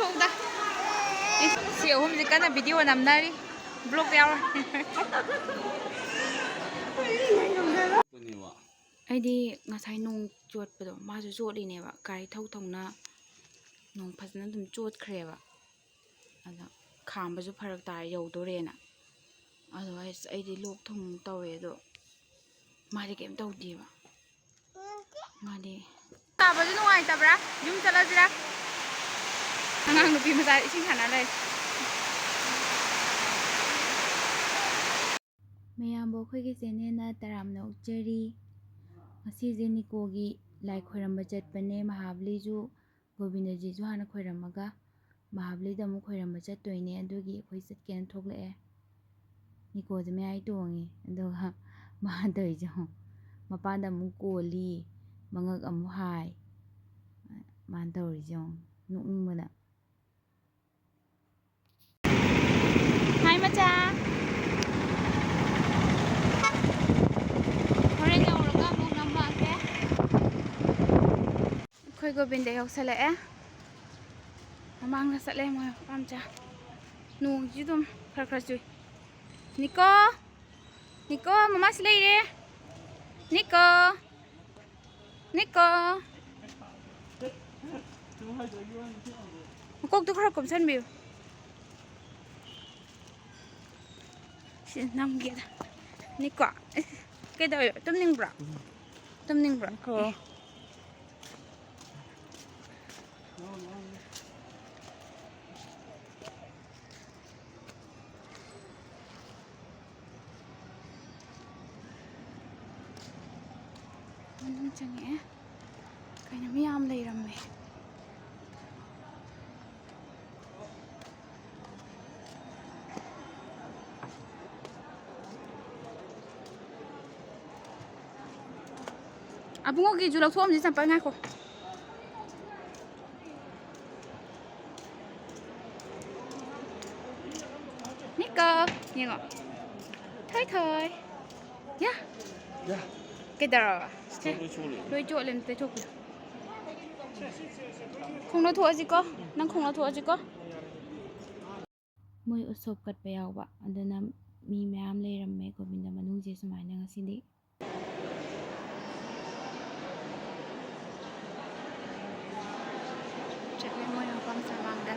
ꯊꯣꯛꯗ ꯁꯤ ꯑꯍꯨꯝꯁꯤ ꯀꯟꯅ ꯚꯤꯗꯤꯑꯣ ꯅꯝꯅꯔꯤ ꯕ꯭ꯂꯣꯛ ꯌꯥꯎꯔ ꯑꯩꯗꯤ ꯉꯁꯥꯏ ꯅꯣꯡ ꯆꯣꯠꯄꯗꯣ ꯃꯥꯁꯨ ꯆꯣꯠꯂꯤꯅꯦꯕ ꯒꯥꯔꯤ ꯊꯧꯅ ꯅꯣꯡ ꯐꯖꯅ ꯑꯗꯨꯝ ꯆꯣꯠꯈ꯭ꯔꯦꯕ ꯑꯗ ꯈꯥꯝꯕꯁꯨ ꯐꯔꯛ ꯇꯥꯔꯦ ꯌꯧꯗꯣꯔꯦꯅ ꯑꯗꯣ ꯑꯩꯗꯤ ꯂꯣꯛ ꯊꯨꯡ ꯇꯧꯋꯦ ꯑꯗꯣ ꯃꯥꯗꯤ ꯀꯩꯝ ꯇꯧꯗꯦꯕ ꯃꯥꯗꯤ ꯇꯥꯕꯁꯨ ꯅꯨꯡꯉꯥꯏꯇꯕ꯭ꯔꯥ ꯌꯨꯝ ꯆꯠꯂꯁꯤꯔꯥ ꯑꯉꯥꯡ ꯅꯨꯄꯤ ꯃꯆꯥ ꯏꯁꯤꯡ ꯁꯥꯟꯅ ꯂꯩ ꯃꯌꯥꯝꯕꯨ ꯑꯩꯈꯣꯏꯒꯤ ꯆꯦꯅꯦꯜꯅ ꯇꯔꯥꯝꯅ ꯑꯣꯛꯆꯔꯤ ꯉꯁꯤꯁꯦ ꯅꯤꯀꯣꯒꯤ ꯂꯥꯏ ꯈꯣꯏꯔꯝꯕ ꯆꯠꯄꯅꯦ ꯃꯍꯥꯕꯂꯤꯁꯨ ꯒꯣꯕꯤꯟꯗꯖꯤꯁꯨ ꯍꯥꯟꯅ ꯈꯣꯏꯔꯝꯃꯒ ꯃꯍꯥꯕꯂꯤꯗ ꯑꯃꯨꯛ ꯈꯣꯏꯔꯝꯕ ꯆꯠꯇꯣꯏꯅꯦ ꯑꯗꯨꯒꯤ ꯑꯩꯈꯣꯏ ꯆꯠꯀꯦꯅ ꯊꯣꯛꯂꯛꯑꯦ ꯅꯤꯀꯣꯁꯦ ꯃꯌꯥꯏ ꯇꯣꯡꯉꯦ ꯑꯗꯨꯒ ꯃꯥꯅ ꯇꯧꯔꯤꯁꯦ ꯃꯄꯥꯟꯗ ꯑꯃꯨꯛ ꯀꯣꯜꯂꯤ ꯃꯉꯛ ꯑꯃꯨꯛ ꯍꯥꯏ ꯃꯥꯅ ꯇꯧꯔꯤꯁꯦ ꯅꯣꯛꯅꯤꯡꯕꯅ ꯍꯥꯏ ꯃꯆꯥ ꯍꯣꯔꯦꯟ ꯌꯧꯔꯒ ꯑꯃꯨꯛ ꯅꯝꯃꯛꯑꯒꯦ ꯑꯩꯈꯣꯏ ꯒꯣꯕꯤꯟꯗ ꯌꯧꯁꯜꯂꯛꯑꯦ ꯃꯃꯥꯡꯗ ꯆꯠꯂꯦ ꯃꯣꯏ ꯄꯥꯝꯆꯥ ꯅꯣꯡꯁꯤ ꯑꯗꯨꯝ ꯈꯔ ꯈꯔ ꯆꯨꯏ ꯅꯤꯀꯣ ꯅꯤꯀꯣ ꯃꯃꯥꯁꯤ ꯂꯩꯔꯦ ꯅꯤꯀꯣ ꯅꯤꯀꯣ ꯃꯀꯣꯛꯇꯨ ꯈꯔ ꯀꯨꯞꯁꯟꯕꯤꯌꯨ ꯁꯤ ꯅꯝꯒꯦꯗ ꯅꯤꯀꯣ ꯀꯩꯗꯧꯔꯤꯕ ꯇꯨꯝꯅꯤꯡꯕ꯭ꯔꯣ ꯇꯨꯝꯅꯤꯡꯕ꯭ꯔꯣ ꯃꯅꯨꯡ ꯆꯪꯉꯛꯑꯦ ꯀꯩꯅꯣ ꯃꯌꯥꯝ ꯂꯩꯔꯝꯃꯦ ꯑꯕꯨꯡꯉꯣꯒꯤꯁꯨ ꯂꯧꯊꯣꯛꯑꯝꯁꯤ ꯆꯝꯄꯜ ꯉꯥꯏꯈꯣ ꯅꯤꯀꯣ ꯌꯦꯡꯉꯣ ꯊꯣꯏ ꯊꯣꯏ ꯌꯥ ꯀꯩꯗꯧꯔꯕ ꯂꯣꯏ ꯆꯣꯠꯂꯦ ꯑꯝꯇ ꯇꯩꯊꯣꯛꯄꯤꯌꯨ ꯈꯣꯡ ꯂꯧꯊꯣꯛꯑꯁꯤꯀꯣ ꯅꯪ ꯈꯣꯡ ꯂꯧꯊꯣꯛꯑꯁꯤꯀꯣ ꯃꯣꯏ ꯎꯁꯣꯞ ꯀꯠꯄ ꯌꯥꯎꯕ ꯑꯗꯨꯅ ꯃꯤ ꯃꯌꯥꯝ ꯂꯩꯔꯝꯃꯦ ꯒꯣꯕꯤꯟꯗ ꯃꯅꯨꯡꯁꯦ ꯁꯨꯃꯥꯏꯅ ꯉꯁꯤꯗꯤ ꯆꯠꯂꯦ ꯃꯣꯏ ꯃꯐꯝ ꯁꯥꯃꯥꯡꯗ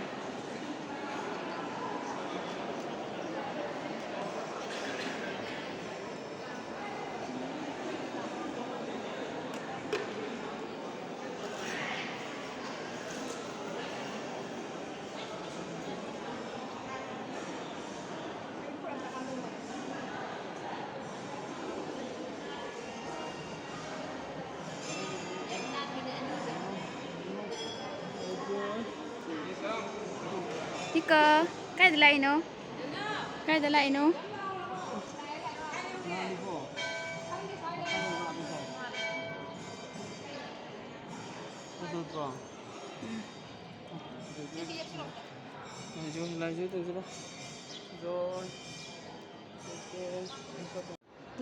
Nika, kayda laino? Kayda laino?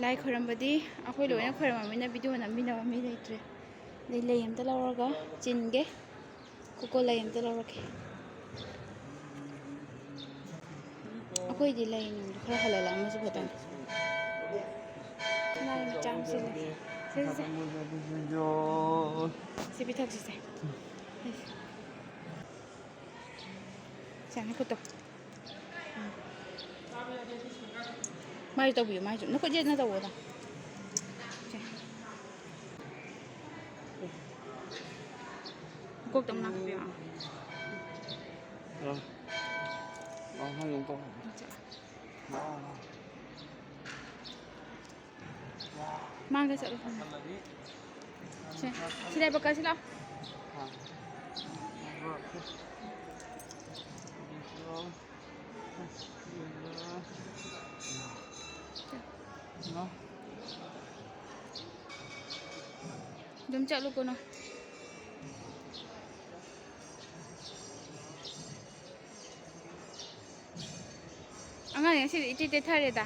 ꯂꯥꯏ ꯈꯣꯏꯔꯝꯕꯗꯤ ꯑꯩꯈꯣꯏ ꯂꯣꯏꯅ ꯈꯣꯏꯔꯝꯃꯕꯅꯤꯅ ꯚꯤꯗꯤꯑꯣ ꯅꯝꯃꯤꯟꯅꯕ ꯃꯤ ꯂꯩꯇ꯭ꯔꯦ ꯑꯗꯩ ꯂꯩ ꯑꯃꯇ ꯂꯧꯔꯒ ꯆꯤꯟꯒꯦ ꯀꯣꯀꯣ ꯂꯩ ꯑꯃꯇ ꯂꯧꯔꯒꯦ ꯑꯩꯈꯣꯏꯗꯤ ꯂꯩ ꯅꯨꯡꯗꯣ ꯈꯔ ꯍꯜꯍꯜꯂꯛꯑꯝꯃꯁꯨ ꯐꯗꯧꯅꯤ ꯂꯥꯏ ꯃꯆꯥ ꯑꯃ ꯁꯤꯜꯂꯦ ꯁꯤ ꯄꯤꯊꯛꯁꯤꯁꯦ ꯁꯦ ꯅꯈꯨꯠꯇꯣ ꯃꯥꯏꯁꯨ ꯇꯧꯕꯤꯌꯨ ꯃꯥꯏꯁꯨ ꯅꯈꯨꯠ ꯌꯦꯠꯅ ꯇꯧꯑꯣꯗ ꯃꯀꯣꯛꯇ ꯑꯃ ꯅꯥꯈꯠꯄꯤꯌꯨ ꯃꯥꯡꯗ ꯆꯠꯂꯣ ꯁꯤ ꯂꯥꯏꯕꯛꯀꯁꯤ ꯂꯥꯛꯑꯣ ꯑꯗꯨꯝ ꯆꯠꯂꯨ ꯀꯣꯅꯣ ꯑꯉꯥꯡ ꯉꯁꯤꯗꯤ ꯏꯇꯩ ꯇꯩꯊꯔꯦꯗ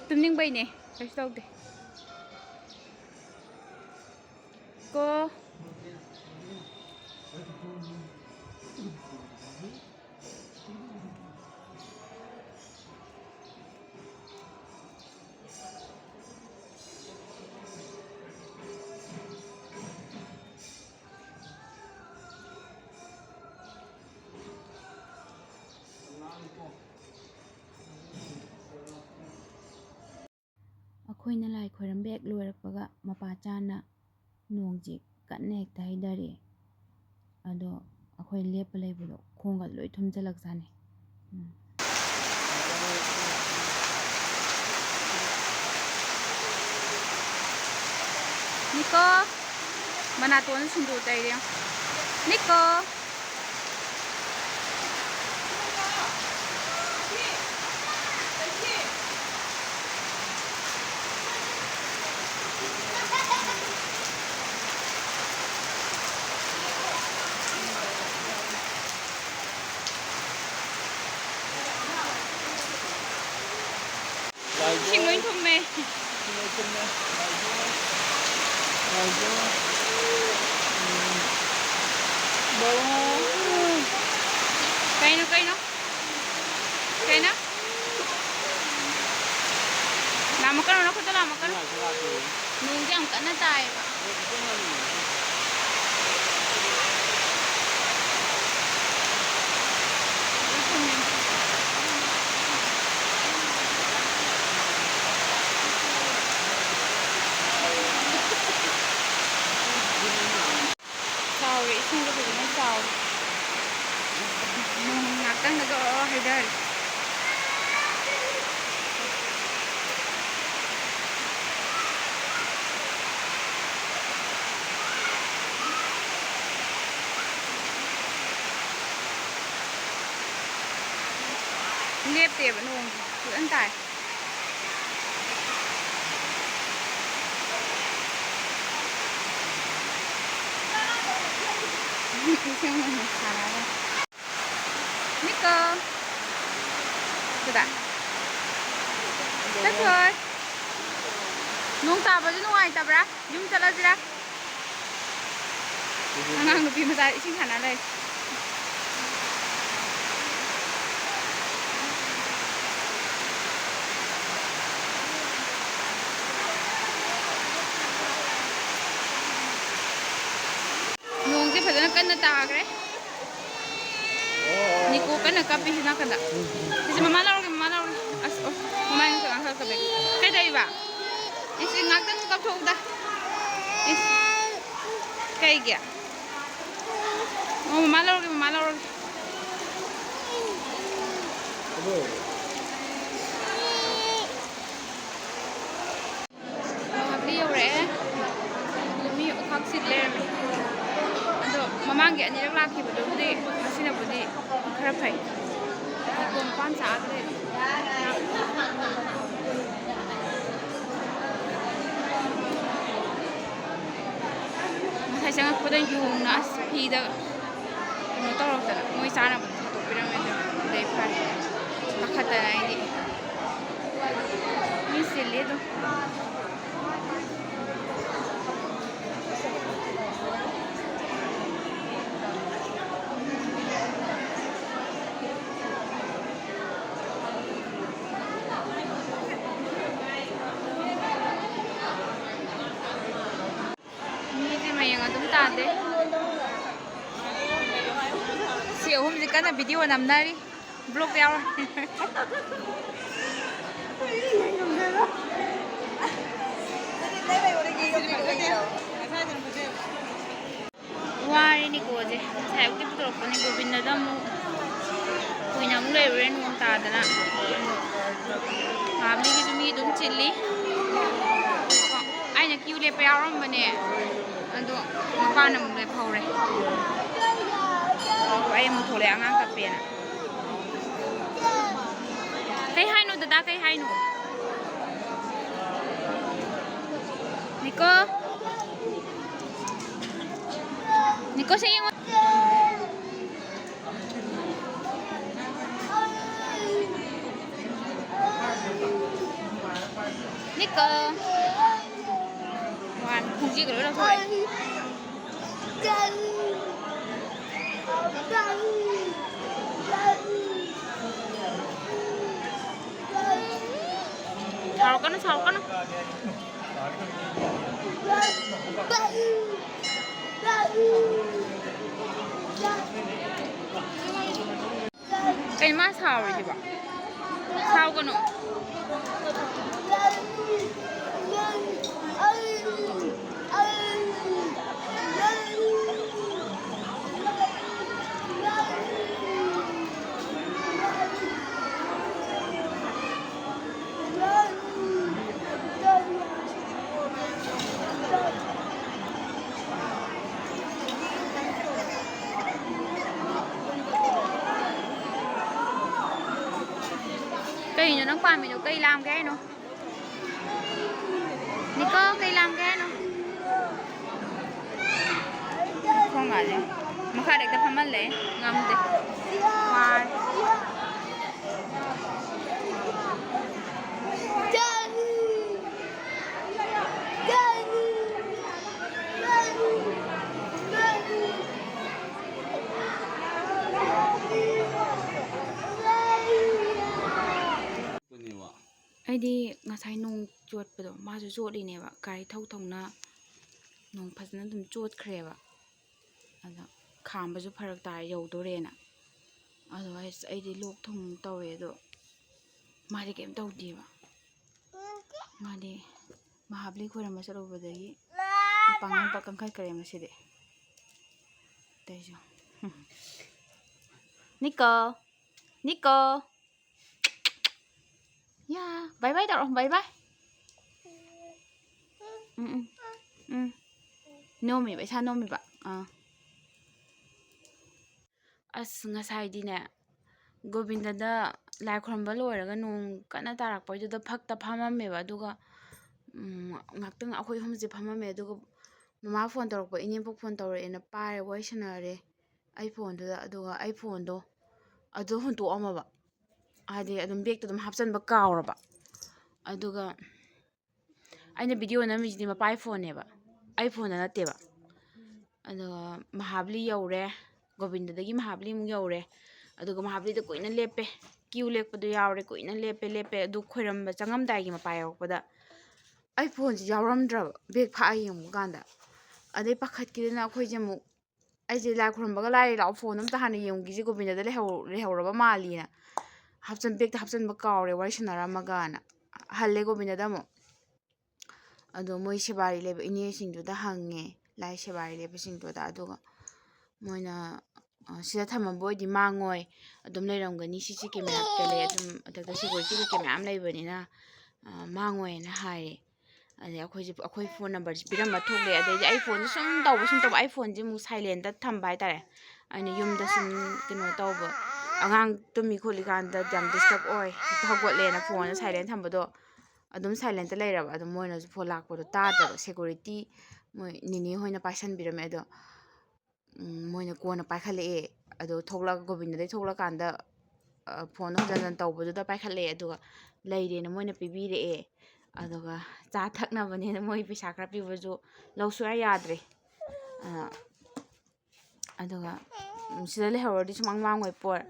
ꯇꯨꯝꯅꯤꯡꯕꯩꯅꯦ ꯀꯩꯁꯨ ꯇꯧꯗꯦ ꯀꯣ ꯑꯩꯈꯣꯏꯅ ꯂꯥꯏ ꯈꯣꯏꯔꯝꯕ ꯍꯦꯛ ꯂꯣꯏꯔꯛꯄꯒ ꯃꯄꯥ ꯆꯥꯅ ꯅꯣꯡꯁꯤ ꯀꯟꯅ ꯍꯦꯛꯇ ꯍꯩꯊꯔꯛꯑꯦ ꯑꯗꯣ ꯑꯩꯈꯣꯏ ꯂꯦꯞꯄ ꯂꯩꯕꯗꯣ ꯈꯣꯡꯒ ꯂꯣꯏ ꯊꯨꯝꯖꯤꯜꯂꯛꯆꯥꯅꯤ ꯅꯤꯀꯣ ꯃꯅꯥꯇꯣꯟ ꯁꯤꯡꯖꯨ ꯇꯩꯔꯦ ꯅꯤꯀꯣ Xin lỗi không mẹ. Cây nó. Cây nó. Làm một cái nó không làm một cái. Nung chứ không cẩn nó tài. Isingnya begini tahu, mengakan negara Haidar. Liệp tiệp vẫn hùng, cứ ăn tải. Nico 그다 됐어 농 따봐지 농아이 따봐라 좀 잘라지라 항상 높이 마다 이신 하나 래 농지 파잖아 끝나 따 그래 Nico kan nak kapi sini kan tak? Jadi mama lagi. As mama yang sekarang kapi. Kayak dah iba. Isi ngaktan suka thok dah. Is kayak gya. Oh mama lagi. Habli yore. Lumi kaksit ler. Mamang ni laki betul budi, masih nak budi kerap hai. Kompan saat ni. Masih sangat pada yung nas pida. Motor orang tu, moi sana pun tu piramid dari par. Makat ini. Ini silih tu. Si hôm gì cả là video nằm đây đi vlog đeo rồi qua đi Nico chứ theo tiếp tục con Nico bên đó đâu mua quỳ nằm lấy rồi nên không ta đó nè làm đi cái gì đúng chili ai nhắc kêu lấy bèo lắm mà nè anh tụi mà ba nằm lấy phao rồi em một thổ lệ ngang cặp biển cái hai nụ đã cái hai nụ Nico say yung Nico hoàn không gì cả đâu thôi 사올까나 사올까나? Cái má sao rồi chị bảo? Sao con nữa? Cây nó qua mình cây làm cái nó đi có cây làm cái nó không ngờ gì mà khai được tập tham ăn lẽ ngâm đi khoai ꯑꯩꯗꯤ ꯉꯁꯥꯏ ꯅꯣꯡ ꯆꯣꯠꯄꯗꯣ ꯃꯥꯁꯨ ꯆꯣꯠꯂꯤꯅꯦꯕ ꯒꯥꯔꯤ ꯊꯧꯅ ꯅꯣꯡ ꯐꯖꯅ ꯑꯗꯨꯝ ꯆꯣꯠꯈ꯭ꯔꯦꯕ ꯑꯗ ꯈꯥꯝꯕꯁꯨ ꯐꯔꯛ ꯇꯥꯔꯦ ꯌꯧꯗꯣꯔꯦꯅ ꯑꯗꯣ ꯑꯩꯗꯤ ꯂꯣꯛ ꯊꯨꯡ ꯇꯧꯋꯦ ꯑꯗꯣ ꯃꯥꯗꯤ ꯀꯩꯝ ꯇꯧꯗꯦꯕ ꯃꯥꯗꯤ ꯃꯍꯥꯕꯂꯤ ꯈꯣꯏꯔꯝꯕ ꯆꯠꯂꯨꯕꯗꯒꯤ ꯃꯄꯥꯡꯒꯜ ꯀꯟꯈꯠꯈ꯭ꯔꯦ ꯉꯁꯤꯗꯤ ꯇꯩꯁꯨ ꯅꯤꯀꯣ ꯅꯤꯀꯣ Yeah, bye bye tao bye bye. Nomi ba sa nomi ba. As ngasaidine Govindada lai khuramba loiraga nong kana tarakpoiduda phakta phamameba aduga ngaktung akhoi humji phamame aduga mama phone torokpa inempok phone torena pare wai sanare iPhone duda aduga iPhone do adu hunto amaba adi adum bag to dum hapchanba kawraba aduga aina video namijini mapa iPhone neba iPhone na nateba aduga Mahabali yaure Govindadagi Mahabali mu yaure aduga Mahabali da koina lepe queue lekpadu yaure koina lepe adu khoiramba changamdai gi mapa yakpada iPhone ji yawramdra bag pha yemu ganda adai pakhat kidena akhoi jemu aije la khuramba ga lai la phone am ta hana yemgi ji Govindada lehawraba malina hapchan bag ta hapchan ba kawre wai sanara magana halle Govindada mo ado moi sebari lebe ine singdu da hange lai sebari lebe singdu da aduga moina sida thamamboidi mangoi adum leiramgani CC camera kale adum atakta security camera am leibanina mangoi na haire ade akhoi phone number piramba thokle ade iPhone sum tawba iPhone ji mu silent da thamba hai tare aina yumda sum kino tawba angang tumi kholi kanda jam disturb oi thagotle na phone silent thambado adum silent ta leiraba adum moina ju phone lakpodo tadaba security moi nini hoina paisan birame ado moina kona paikhale ado thokla Govinda dai thokla kanda phone hojan tawbadu da paikhale aduga leire na moina pibire aduga cha thakna bane moi pisa khra pibaju lawsu yadre aduga sida le hawrdi sumang mangoi por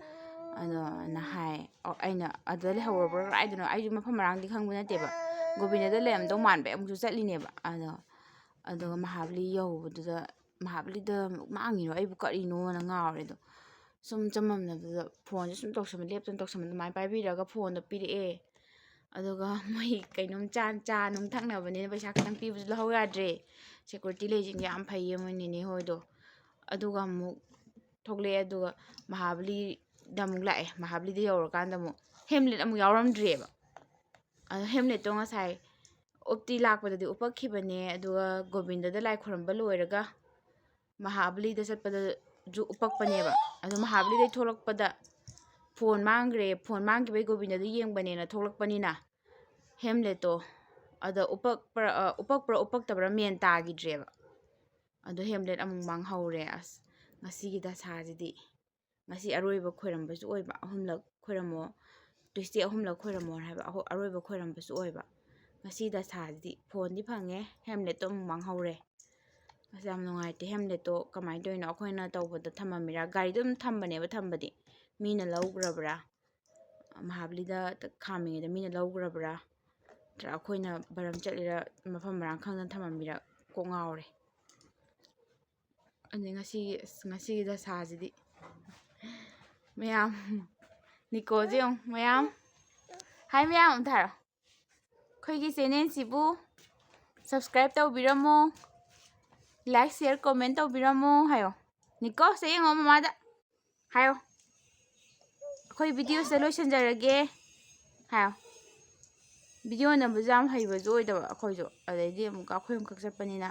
ado na hai aina adale hawrba raiduna aiju mafam marangdi khangbu nateba Govinda da lemdo manbe amju chatlineba aduga Mahabali yawbududa Mahabali da mangino aibu karino na ngawre do sum chamamnabda phone sum toksam lepton toksam mai paibiraga phone da pire aduga moi kainom cha num thaknabane paisa khang pibu lahaw yadre security lejing yam phaiye moi nini hoido aduga mu thokle aduga Mahabali damuk lae Mahabali da yawrakanda mu helmet amu yawramdreba ado helmet to ngasai opti lakpadadi upakhibane aduga Govinda da lai khuramba loiraga Mahabali da satpada ju upakpaneba ado Mahabali dai tholakpada phone manggibai Govinda da yengbane na tholakpanina helmet to ada upaktabra men tagidreba ado helmet amung manghaure as ngasi da sajidi ngasi aroiba khoirambasu oiba ahumlak khoiramo tuesday ahumlak khoiramo haiba aroiba khoirambasu oiba ngasi da sajidi phone di phange helmet to manghaure ꯑꯁ ꯌꯥꯝ ꯅꯨꯡꯉꯥꯏꯇꯦ ꯍꯦꯝꯂꯦꯠꯇꯣ ꯀꯃꯥꯏꯅ ꯇꯧꯔꯤꯅꯣ ꯑꯩꯈꯣꯏꯅ ꯇꯧꯕꯗ ꯊꯝꯃꯝꯃꯤꯔꯥ ꯒꯥꯔꯤꯗꯣ ꯑꯗꯨꯝ ꯊꯝꯕꯅꯦꯕ ꯊꯝꯕꯗꯤ ꯃꯤꯅ ꯂꯧꯈ꯭ꯔꯕ꯭ꯔꯥ ꯃꯍꯥꯕꯂꯤꯗ ꯈꯥꯝꯃꯤꯉꯩꯗ ꯃꯤꯅ ꯂꯧꯈ꯭ꯔꯕ꯭ꯔꯥ ꯅꯠꯇ꯭ꯔꯥ ꯑꯩꯈꯣꯏꯅ ꯕꯔꯝ ꯆꯠꯂꯤꯔ ꯃꯐꯝ ꯃꯔꯥꯡ ꯈꯪꯗꯅ ꯊꯝꯃꯝꯃꯤꯔ ꯀꯣꯛ ꯉꯥꯎꯔꯦ ꯑꯗꯩ ꯉꯁꯤꯒꯤ ꯗꯁꯥꯁꯤꯗꯤ ꯃꯌꯥꯝ ꯅꯤꯀꯣꯁꯦ ꯌꯦꯡꯉꯨ ꯃꯌꯥꯝ ꯍꯥꯏ ꯃꯌꯥꯝ ꯑꯝꯇ ꯍꯥꯏꯔꯣ ꯑꯩꯈꯣꯏꯒꯤ ꯆꯦꯅꯦꯜꯁꯤꯕꯨ ꯁꯕꯁꯀ꯭ꯔꯥꯏꯞ ꯇꯧꯕꯤꯔꯝꯃꯣ ꯂꯥꯏꯛ ꯁꯤꯌꯔ ꯀꯣꯃꯦꯟ ꯇꯧꯕꯤꯔꯝꯃꯣ ꯍꯥꯏꯌꯣ ꯅꯤꯀꯣ ꯁꯦ ꯌꯦꯡꯉꯣ ꯃꯃꯥꯗ ꯍꯥꯏꯌꯣ ꯑꯩꯈꯣꯏ ꯚꯤꯗꯤꯑꯣꯁꯦ ꯂꯣꯏꯁꯤꯟꯖꯔꯒꯦ ꯍꯥꯏꯌꯣ ꯚꯤꯗꯤꯑꯣ ꯅꯝꯕꯁꯨ ꯌꯥꯝ ꯍꯩꯕꯁꯨ ꯑꯣꯏꯗꯕ ꯑꯩꯈꯣꯏꯁꯨ ꯑꯗꯩꯗꯤ ꯑꯃꯨꯛꯀ ꯑꯩꯈꯣꯏ ꯑꯃꯈꯛ ꯆꯠꯄꯅꯤꯅ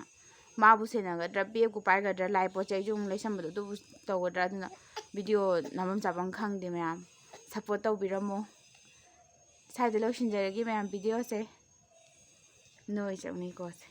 ꯃꯥꯕꯨ ꯁꯦꯟꯅꯒꯗ꯭ꯔꯥ ꯕꯦꯒꯄꯨ ꯄꯥꯏꯒꯗ꯭ꯔꯥ ꯂꯥꯏ ꯄꯣꯠ ꯆꯩꯁꯨ ꯑꯃꯨꯛ ꯂꯩꯁꯟꯕꯗꯣ ꯑꯗꯨꯕꯨ ꯇꯧꯒꯗ꯭ꯔꯥ ꯑꯗꯨꯅ ꯚꯤꯗꯤꯑꯣ ꯅꯝꯐꯝ ꯆꯥꯐꯝ ꯈꯪꯗꯦ ꯃꯌꯥꯝ ꯁꯞꯄꯣꯔꯠ ꯇꯧꯕꯤꯔꯝꯃꯣ ꯁ꯭ꯋꯥꯏꯗ ꯂꯣꯏꯁꯤꯟꯖꯔꯒꯦ ꯃꯌꯥꯝ ꯚꯤꯗꯤꯑꯣꯁꯦ ꯅꯣꯏ ꯆꯪꯅꯤꯀꯣꯁꯦ